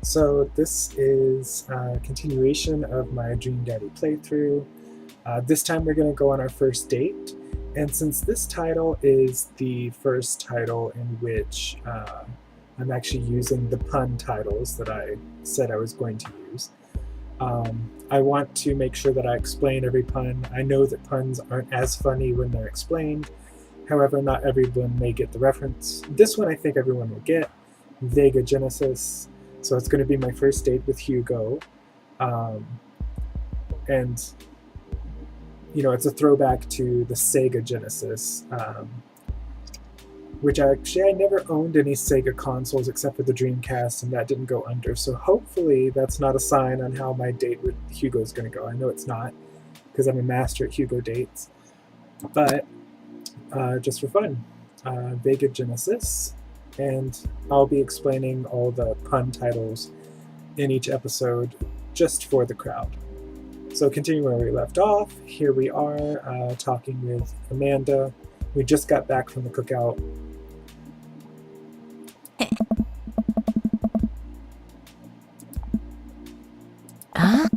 So this is a continuation of my Dream Daddy playthrough. This time we're going to go on our first date, and since this title is the first title in which I'm actually using the pun titles that I said I was going to use, I want to make sure that I explain every pun. I know that puns aren't as funny when they're explained, however, not everyone may get the reference. This one I think everyone will get. Vega Genesis. So it's going to be my first date with Hugo. Um, and, it's a throwback to the Sega Genesis, which I never owned any Sega consoles except for the Dreamcast, and that didn't go under. So hopefully that's not a sign on how my date with Hugo is going to go. I know it's not, because I'm a master at Hugo dates. But just for fun, Vega Genesis, and I'll be explaining all the pun titles in each episode just for the crowd. So continuing where we left off, here we are talking with Amanda. We just got back from the cookout. Huh?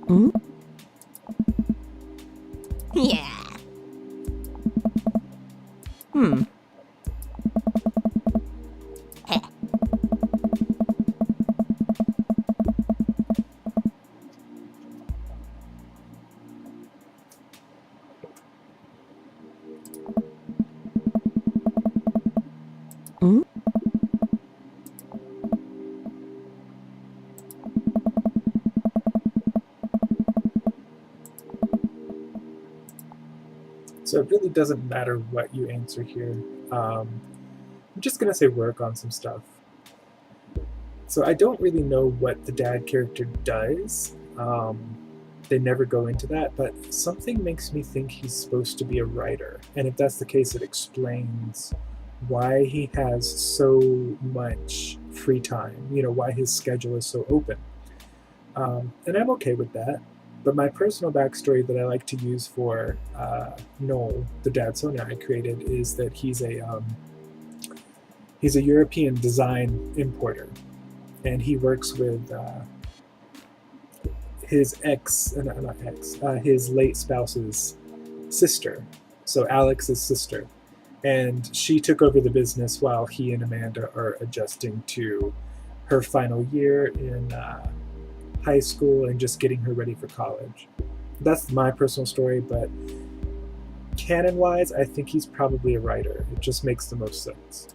Hmm? Yeah. Hmm. Heh. Hmm? So it really doesn't matter what you answer here. I'm just going to say work on some stuff. So I don't really know what the dad character does. They never go into that, but something makes me think he's supposed to be a writer. And if that's the case, it explains why he has so much free time, why his schedule is so open. And I'm okay with that. But my personal backstory that I like to use for Noel, the dad Sonia I created, is that he's a European design importer, and he works with his his late spouse's sister, so Alex's sister, and she took over the business while he and Amanda are adjusting to her final year in high school and just getting her ready for college. That's my personal story, but canon wise, I think he's probably a writer. It just makes the most sense.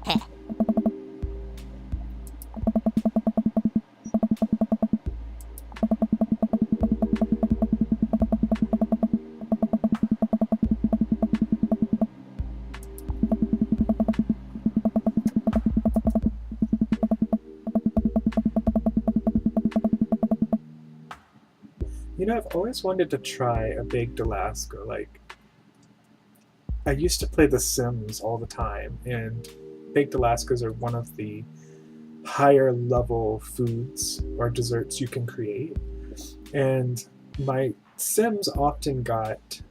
Heh. I've always wanted to try a baked Alaska. Like, I used to play The Sims all the time, and baked Alaskas are one of the higher level foods or desserts you can create. And my Sims often got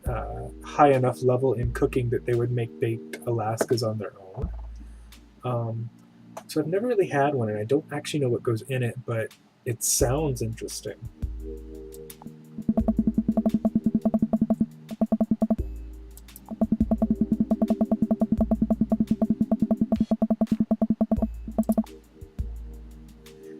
high enough level in cooking that they would make baked Alaskas on their own. So I've never really had one, and I don't actually know what goes in it, but it sounds interesting.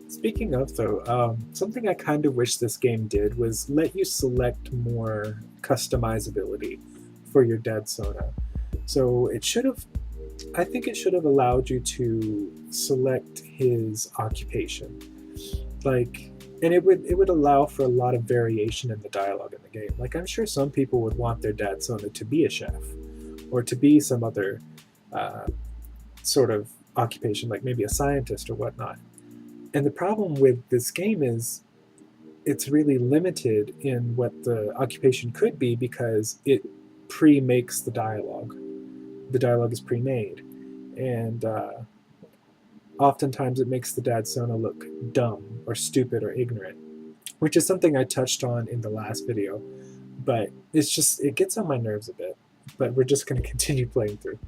Speaking of, though, something I kind of wish this game did was let you select more customizability for your dead Sona. So I think it should have allowed you to select his occupation. Like, and it would allow for a lot of variation in the dialogue in the game. Like, I'm sure some people would want their dad Sona to be a chef or to be some other uh, sort of occupation, like maybe a scientist or whatnot. And the problem with this game is it's really limited in what the occupation could be because it pre-makes the dialogue. The dialogue is pre-made, and oftentimes it makes the dad Sona look dumb or stupid or ignorant, which is something I touched on in the last video. But it's just, it gets on my nerves a bit. But we're just going to continue playing through.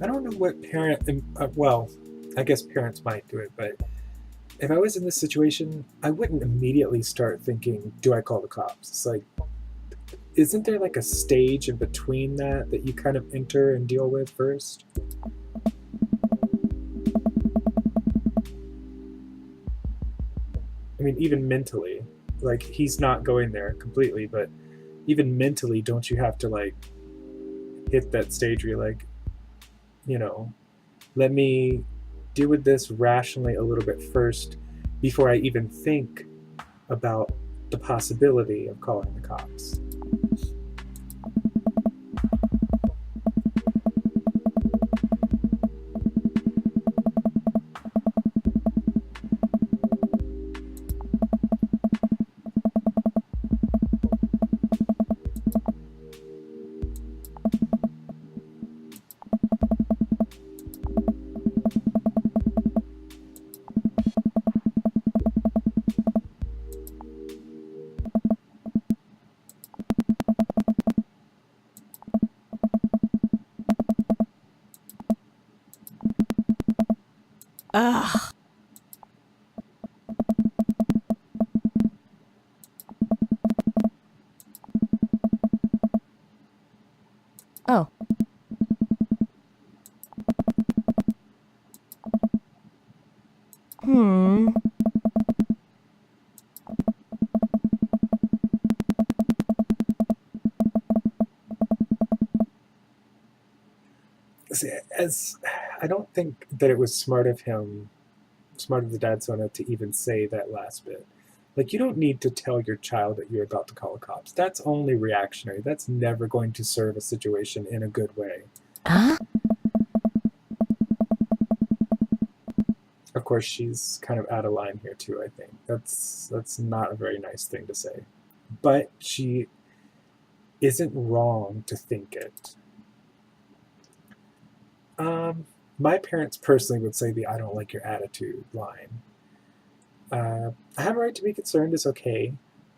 I don't know what parent, well, I guess parents might do it, but if I was in this situation, I wouldn't immediately start thinking, do I call the cops? It's like, isn't there like a stage in between that you kind of enter and deal with first? I mean, even mentally, like he's not going there completely, but even mentally, don't you have to like hit that stage where you're like, you know, let me deal with this rationally a little bit first before I even think about the possibility of calling the cops. Ugh. Oh. Hmm. See, as I don't think that it was smart of him, smart of the dad Sona to even say that last bit. Like, you don't need to tell your child that you're about to call the cops. That's only reactionary. That's never going to serve a situation in a good way. Huh? Of course, she's kind of out of line here too. I think that's not a very nice thing to say, but she isn't wrong to think it. My parents personally would say the "I don't like your attitude" line. I have a right to be concerned is okay.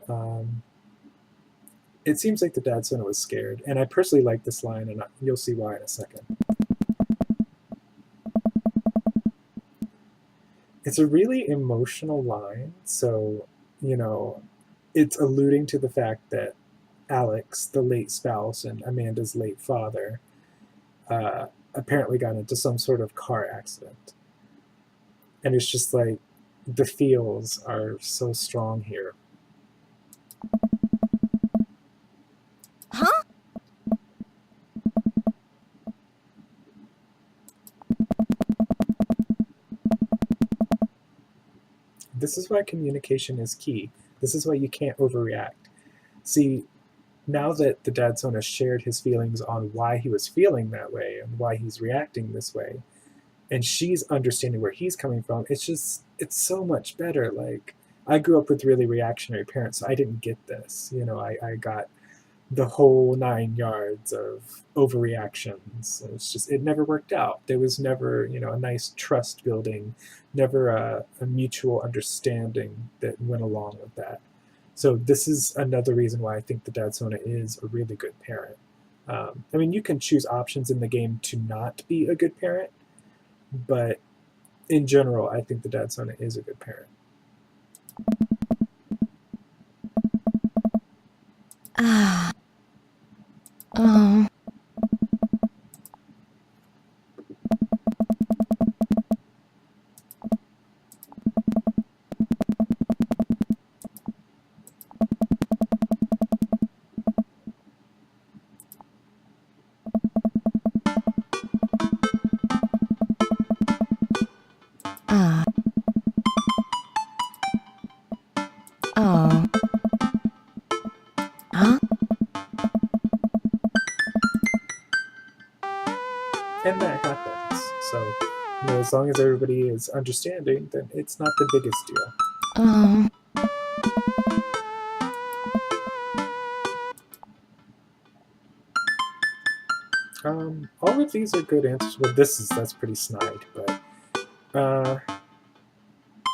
Um, it seems like the dad Sona was scared, and I personally like this line, and you'll see why in a second. It's a really emotional line, so you know, it's alluding to the fact that Alex, the late spouse and Amanda's late father, uh, apparently got into some sort of car accident, and it's just like the feels are so strong here. Huh? This is why communication is key. This is why you can't overreact. See, now that the dad son has shared his feelings on why he was feeling that way and why he's reacting this way, and she's understanding where he's coming from, it's so much better. Like, I grew up with really reactionary parents, so I didn't get this. I got the whole 9 yards of overreactions. It's just, it never worked out. There was never, a nice trust building, never a mutual understanding that went along with that. So this is another reason why I think the dad Sona is a really good parent. I mean, you can choose options in the game to not be a good parent, but in general, I think the dad Sona is a good parent. Ah. Oh. Ah. long as everybody is understanding, then it's not the biggest deal. Oh. All of these are good answers. Well, that's pretty snide, but I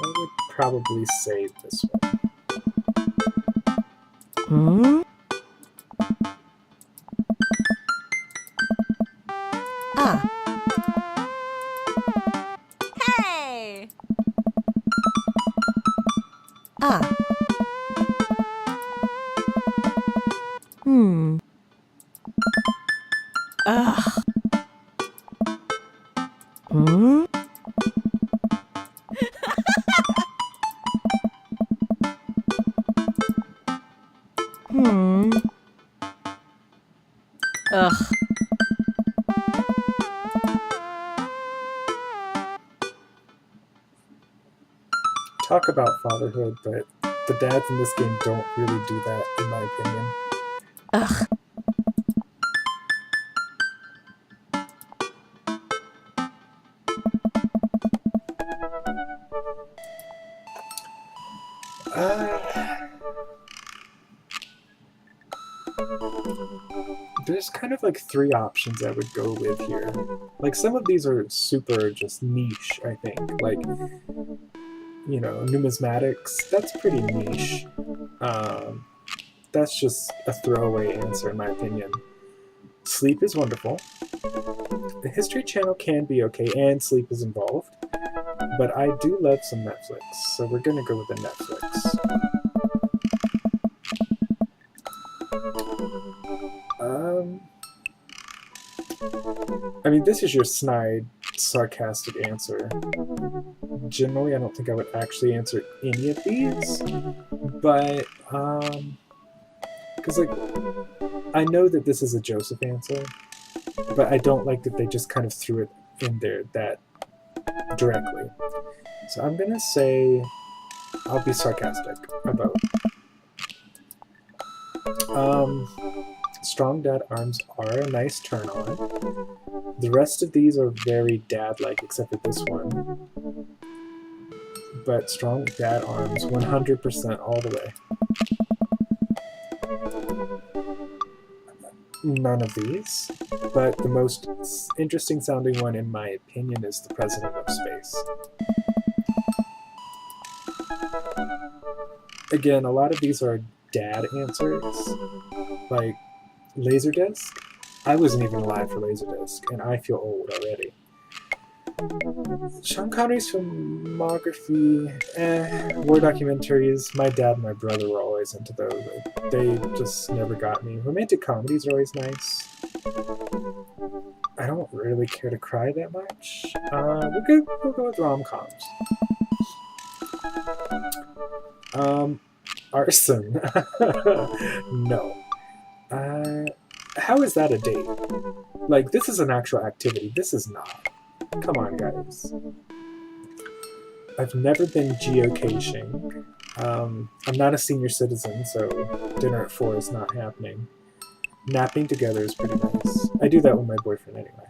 would probably say this one. Hmm? Ah. Hey! Ah. Hmm. Ugh. Hmm? Hmm. Ugh. Talk about fatherhood, but the dads in this game don't really do that, in my opinion. Ugh. There's kind of like 3 options I would go with here. Like, some of these are super just niche, I think. Like, numismatics, that's pretty niche. That's just a throwaway answer, in my opinion. Sleep is wonderful. The History Channel can be okay, and sleep is involved. But I do love some Netflix, so we're gonna go with the Netflix. I mean, this is your snide, sarcastic answer. Generally, I don't think I would actually answer any of these, but, because, like, I know that this is a Joseph answer, but I don't like that they just kind of threw it in there that directly. So I'm gonna say I'll be sarcastic about. Strong dad arms are a nice turn on. The rest of these are very dad-like, except for this one. But strong dad arms, 100% all the way. None of these, but the most interesting sounding one, in my opinion, is the President of Space. Again, a lot of these are dad answers, like Laserdisc. I wasn't even alive for Laserdisc, and I feel old already. Sean Connery's filmography, war documentaries. My dad and my brother were always into those. They just never got me. Romantic comedies are always nice. I don't really care to cry that much. We'll go with rom-coms. Arson. No. How is that a date? Like, this is an actual activity. This is not. Come on, guys. I've never been geocaching. I'm not a senior citizen, so dinner at 4 is not happening. Napping together is pretty nice. I do that with my boyfriend anyway.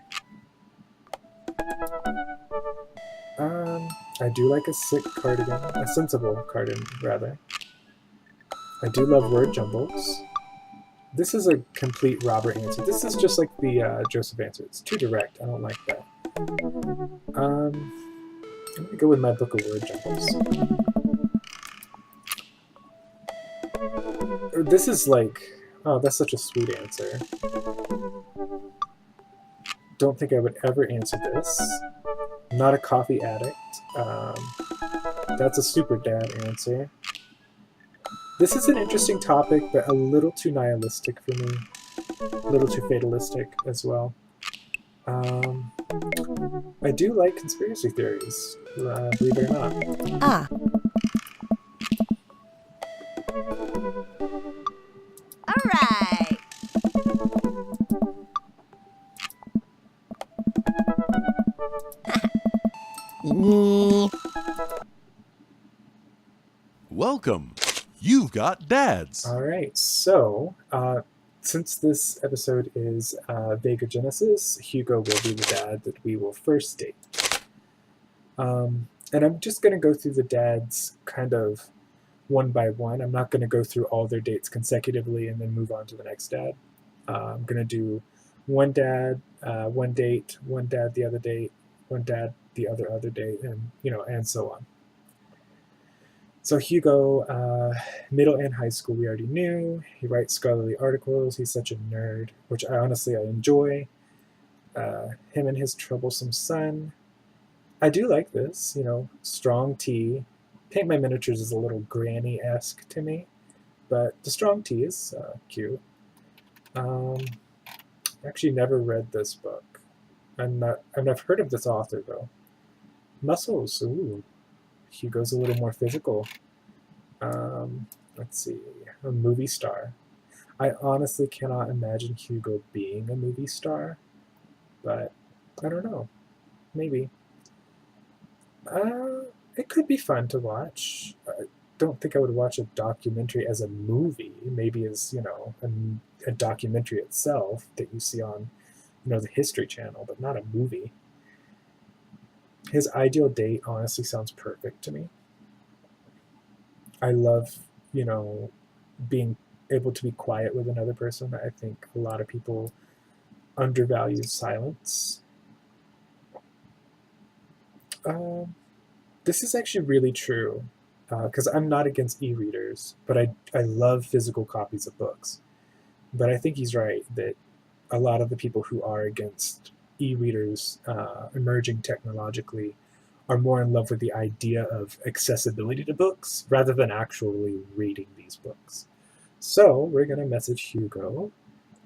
I do like a sick cardigan. A sensible cardigan, rather. I do love word jumbles. This is a complete Robert answer. This is just like the Joseph answer. It's too direct. I don't like that. I'm gonna go with my book of word jumbles. This is like, oh, that's such a sweet answer. Don't think I would ever answer this. Not a coffee addict. That's a super dad answer. This is an interesting topic, but a little too nihilistic for me. A little too fatalistic as well. I do like conspiracy theories, believe it or not. Ah. All right. Welcome. You've got dads. All right, so since this episode is Vega Genesis, Hugo will be the dad that we will first date. And I'm just going to go through the dads kind of one by one. I'm not going to go through all their dates consecutively and then move on to the next dad. I'm going to do one dad, one date, one dad the other date, one dad the other date, and and so on. So Hugo, middle and high school, we already knew. He writes scholarly articles. He's such a nerd, which I enjoy. Him and his troublesome son. I do like this, strong T. Paint My Miniatures is a little granny-esque to me, but the strong T is cute. Actually never read this book. I've heard of this author, though. Muscles, ooh. Hugo's a little more physical. Let's see, a movie star. I honestly cannot imagine Hugo being a movie star, but I don't know. Maybe. It could be fun to watch. I don't think I would watch a documentary as a movie. Maybe as a documentary itself that you see on the History Channel, but not a movie. His ideal date honestly sounds perfect to me. I love being able to be quiet with another person. I think a lot of people undervalue silence. This is actually really true, because I'm not against e-readers, but I love physical copies of books. But I think he's right that a lot of the people who are against e-readers emerging technologically are more in love with the idea of accessibility to books rather than actually reading these books. So we're going to message Hugo.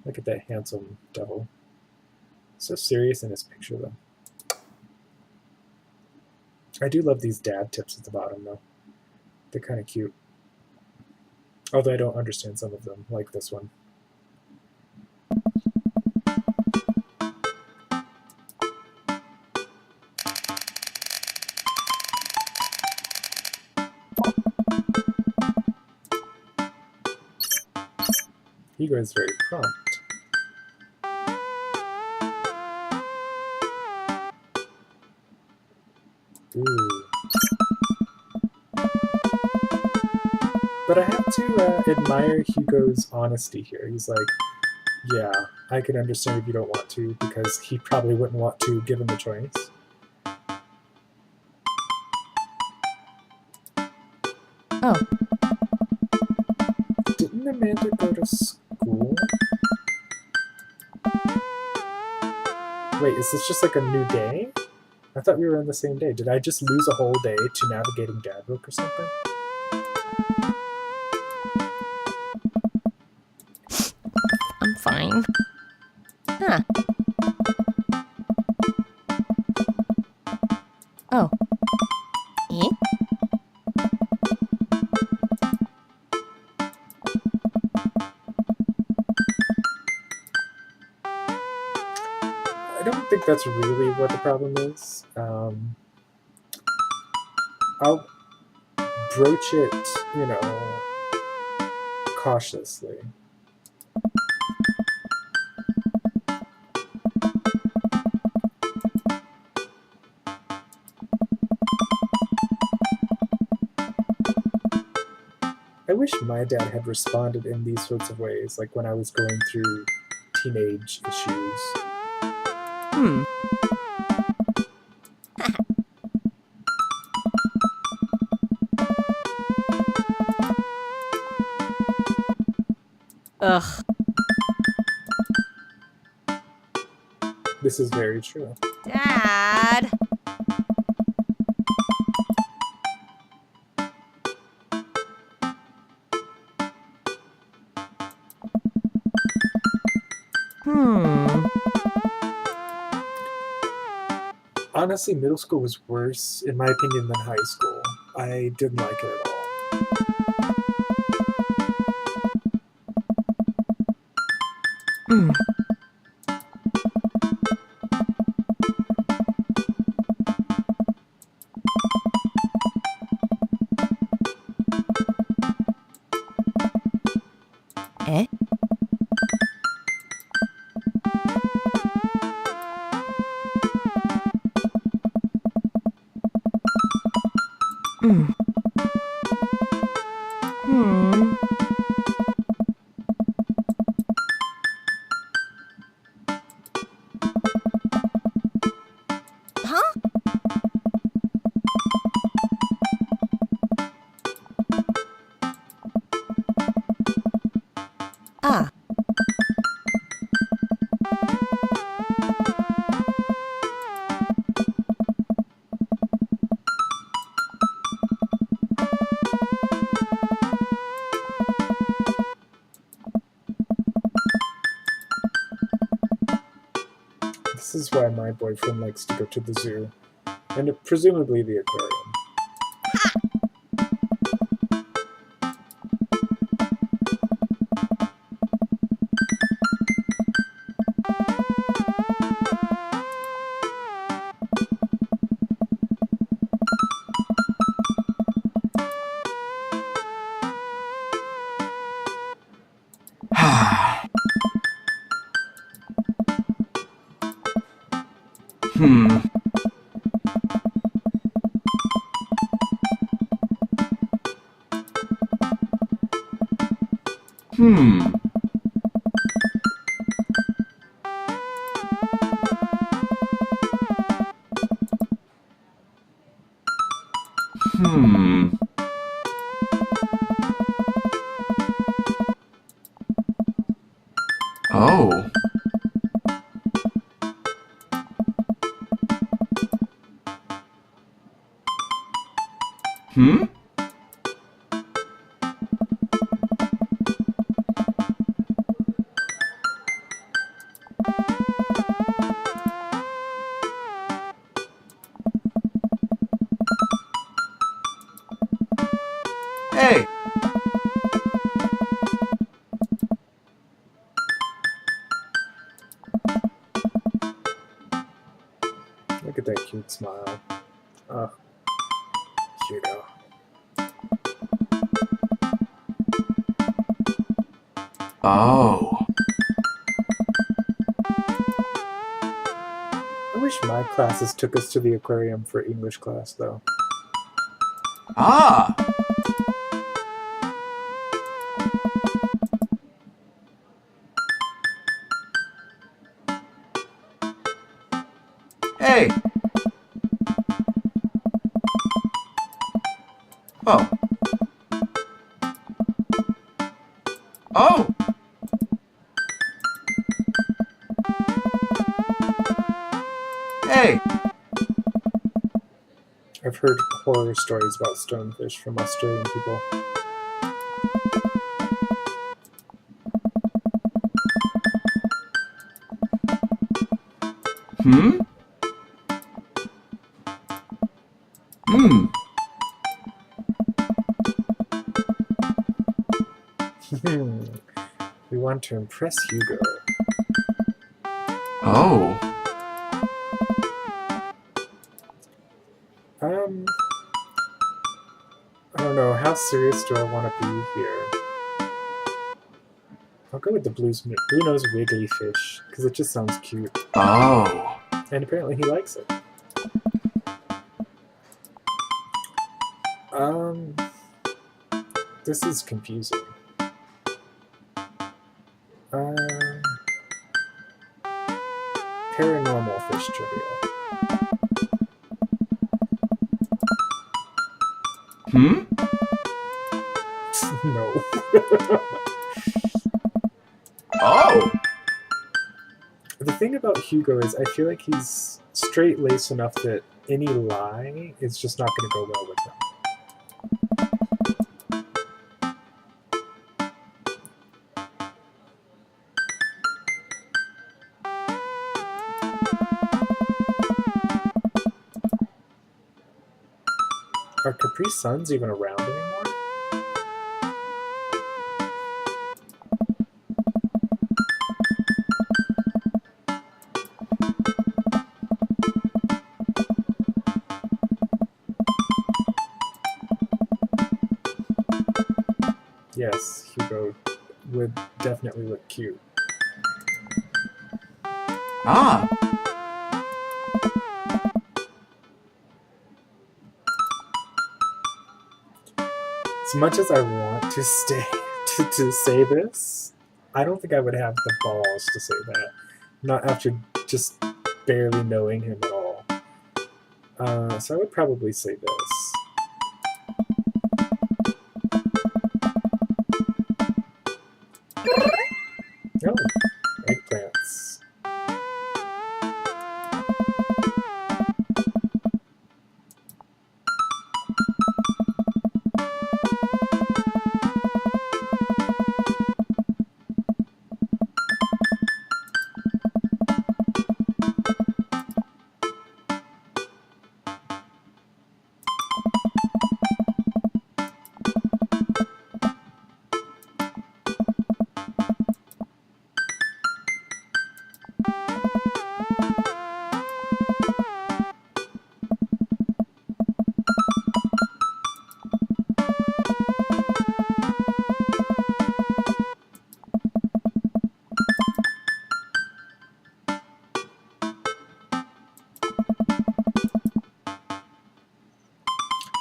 Look at that handsome devil. So serious in his picture, though. I do love these dad tips at the bottom, though. They're kind of cute. Although I don't understand some of them, like this one. Hugo is very prompt. Ooh. But I have to admire Hugo's honesty here. He's like, yeah, I can understand if you don't want to, because he probably wouldn't want to given the choice. Oh. Didn't Amanda go to school? Wait, is this just like a new day? I thought we were on the same day. Did I just lose a whole day to navigating DadBook or something? I'm fine. Huh. Oh. Eh? I don't think that's really what the problem is. I'll broach it, cautiously. I wish my dad had responded in these sorts of ways, like when I was going through teenage issues. Ugh. This is very true. Dad! Honestly, middle school was worse, in my opinion, than high school. I didn't like it at all. Eh? Hmm. Huh? Ah. This is why my boyfriend likes to go to the zoo, and presumably the aquarium. Hmm. Hmm. Hmm. Oh. Hmm? Hey! Look at that cute smile. Oh, Hugo. Oh. I wish my classes took us to the aquarium for English class, though. Ah! Hey! Oh. Oh! Hey! I've heard horror stories about stonefish from Australian people. Hmm? Hmm. We want to impress Hugo. Oh. I don't know. How serious do I want to be here? I'll go with the blue-nosed wiggly fish, because it just sounds cute. Oh. And apparently he likes it. This is confusing. Paranormal fish trivia. Hmm? No. Oh. The thing about Hugo is I feel like he's straight-laced enough that any lie is just not going to go well with him. Are Capri Suns even around anymore? Yes, Hugo would definitely look cute. Ah. As much as I want to stay to say this, I don't think I would have the balls to say that. Not after just barely knowing him at all. So I would probably say this. Oh, eggplants.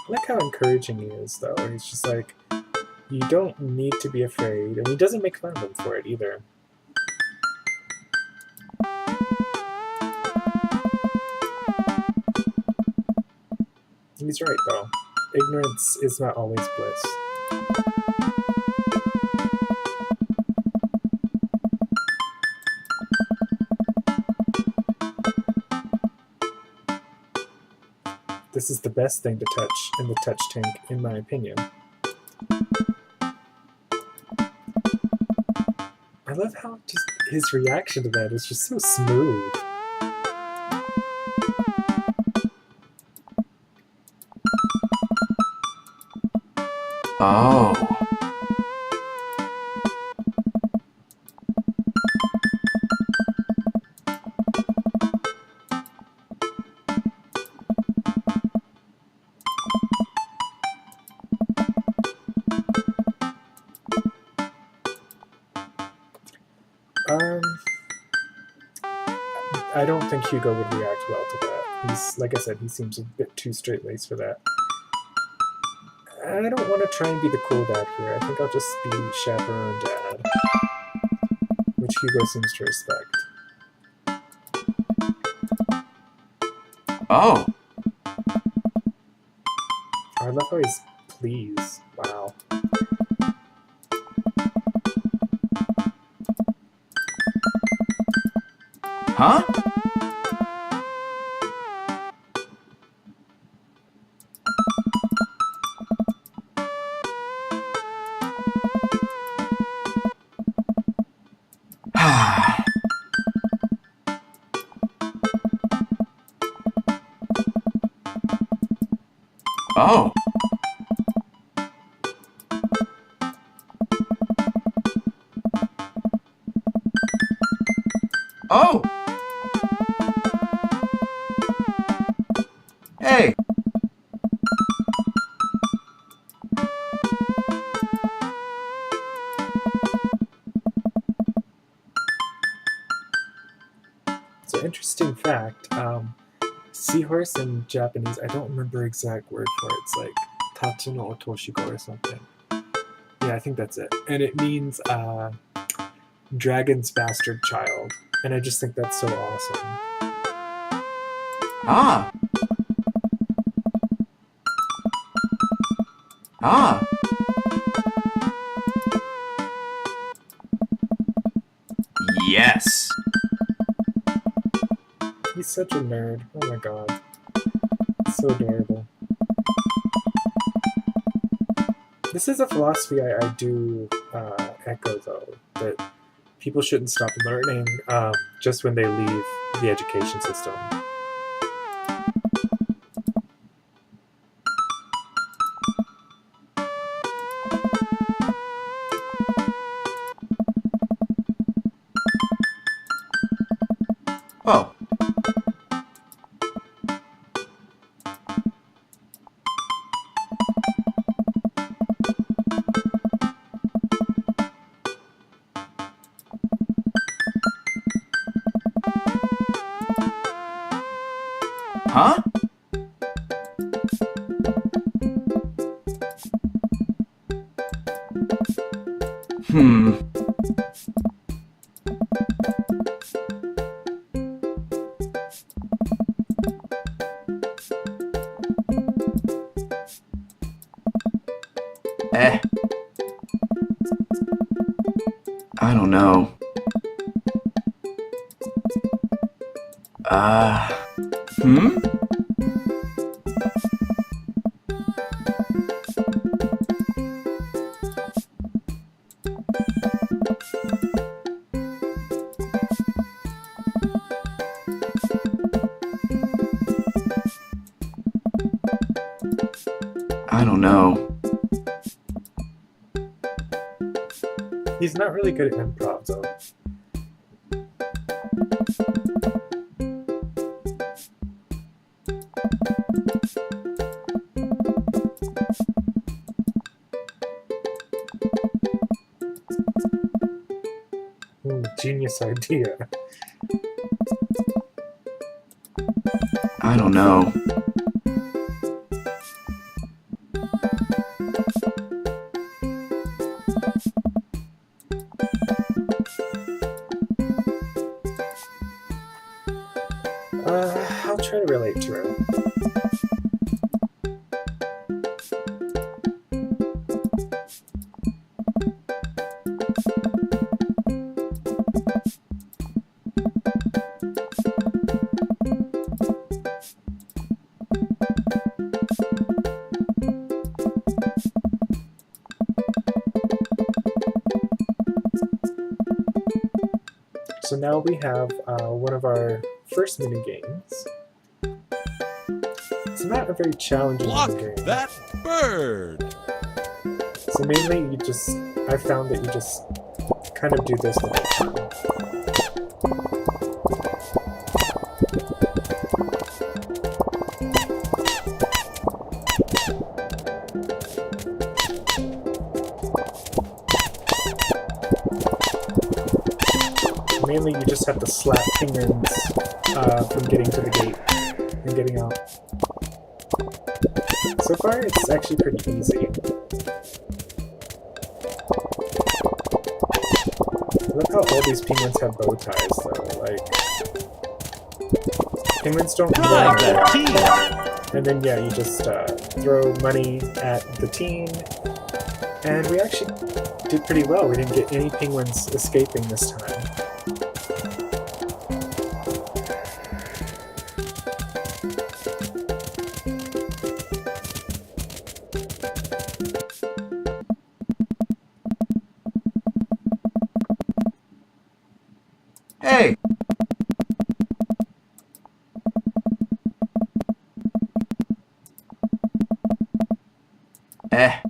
I like how encouraging he is, though. He's just like, you don't need to be afraid, and he doesn't make fun of him for it either. He's right, though. Ignorance is not always bliss. This is the best thing to touch in the touch tank, in my opinion. I love how just his reaction to that is just so smooth. Oh. I don't think Hugo would react well to that. He's, like I said, he seems a bit too straight-laced for that. I don't want to try and be the cool dad here. I think I'll just be chaperone dad, which Hugo seems to respect. Oh. I love how he's pleased. Wow. Huh? Oh. Oh. Hey. So interesting fact, seahorse in Japanese, I don't remember exact word for it. It's like tachi no otoshigo or something. Yeah, I think that's it. And it means dragon's bastard child. And I just think that's so awesome. Ah. Ah. Yes. He's such a nerd. Oh my god. So adorable. This is a philosophy I do echo, though, that people shouldn't stop learning just when they leave the education system. Oh. Huh? Hmm. Eh. I don't know. Hmm? I don't know. He's not really good at improv, though. Genius idea. I don't know. I'll try to relate to her. So now we have one of our first mini games. It's not a very challenging Block game. that bird! So mainly I found that you just kind of do this the whole time. Mainly you just have to slap penguins from getting to the gate and getting out. So far it's actually pretty easy. Look how all these penguins have bow ties though, like... Penguins don't Drive run. that team! And then yeah, you just throw money at the team. And we actually did pretty well. We didn't get any penguins escaping this time. Hey! Eh.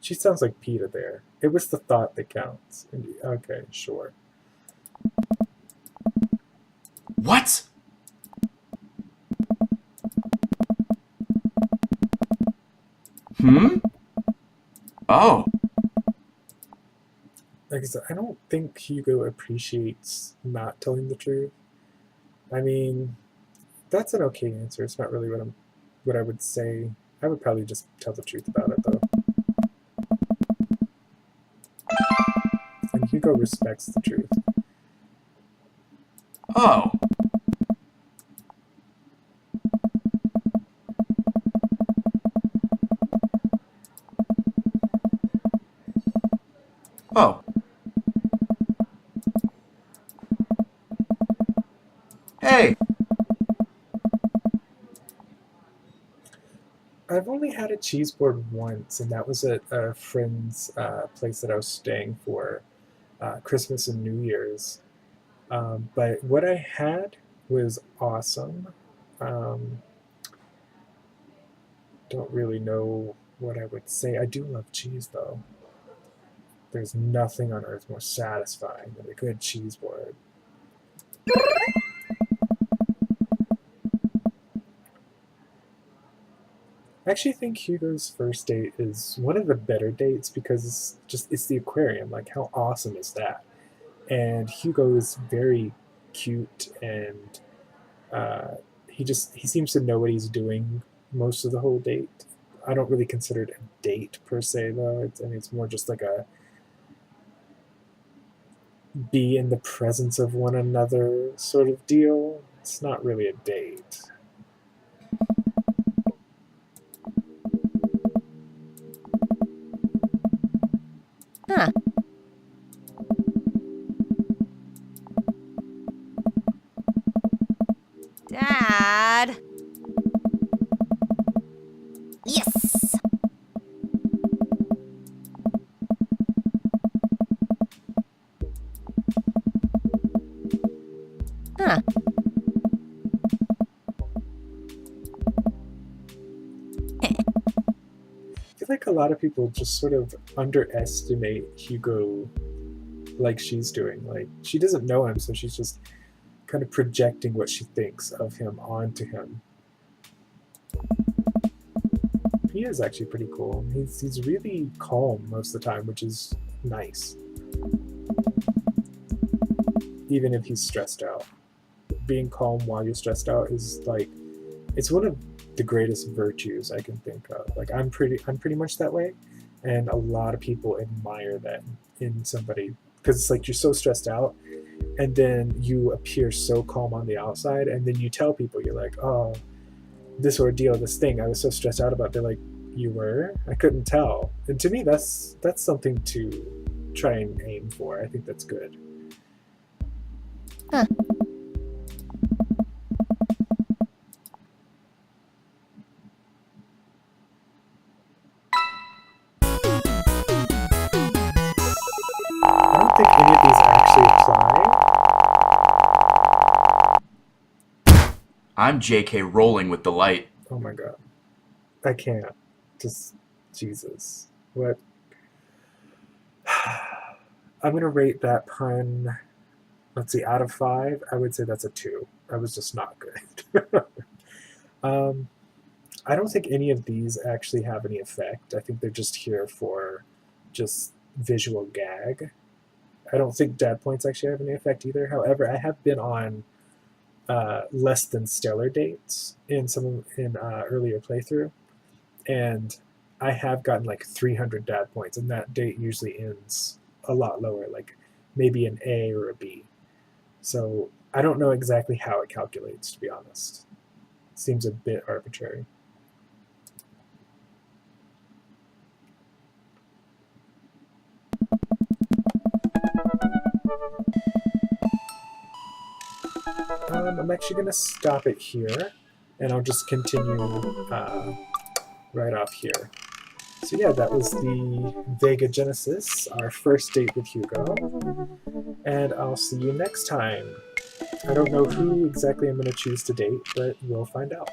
She sounds like PETA there. It was the thought that counts. Okay, sure. What? Hmm? Oh. Like I said, I don't think Hugo appreciates not telling the truth. I mean, that's an okay answer. It's not really what I would say. I would probably just tell the truth about it, though. And Hugo respects the truth. Oh. Oh. Hey. I've only had a cheese board once, and that was at a friend's place that I was staying for Christmas and New Year's. But what I had was awesome. Don't really know what I would say. I do love cheese, though. There's nothing on earth more satisfying than a good cheese board. I actually think Hugo's first date is one of the better dates because it's the aquarium. Like, how awesome is that? And Hugo is very cute, and he seems to know what he's doing most of the whole date. I don't really consider it a date per se, though. It's more just like a be in the presence of one another sort of deal. It's not really a date. Huh. Dad. Yes. Huh. I feel like a lot of people just sort of underestimate Hugo like she's doing. Like, she doesn't know him, so she's just kind of projecting what she thinks of him onto him. He is actually pretty cool. He's really calm most of the time, which is nice. Even if he's stressed out. Being calm while you're stressed out is like, it's one of the greatest virtues I can think of. Like, I'm pretty much that way, and a lot of people admire that in somebody, because it's like you're so stressed out, and then you appear so calm on the outside, and then you tell people, you're like, oh, this ordeal, this thing I was so stressed out about. They're like, you were? I couldn't tell. And to me, that's something to try and aim for. I think that's good. Huh. I don't think any of these actually apply. I'm JK rolling with delight. Oh my god. I can't. Just, Jesus. What? I'm going to rate that pun, let's see, out of 5, I would say that's a 2. I was just not good. I don't think any of these actually have any effect. I think they're just here for just visual gag. I don't think dad points actually have any effect either. However, I have been on less than stellar dates in earlier playthrough, and I have gotten like 300 dad points, and that date usually ends a lot lower, like maybe an A or a B. So I don't know exactly how it calculates, to be honest. It seems a bit arbitrary. I'm actually going to stop it here, and I'll just continue right off here. So yeah, that was the Vega Genesis, our first date with Hugo, and I'll see you next time. I don't know who exactly I'm going to choose to date, but we'll find out.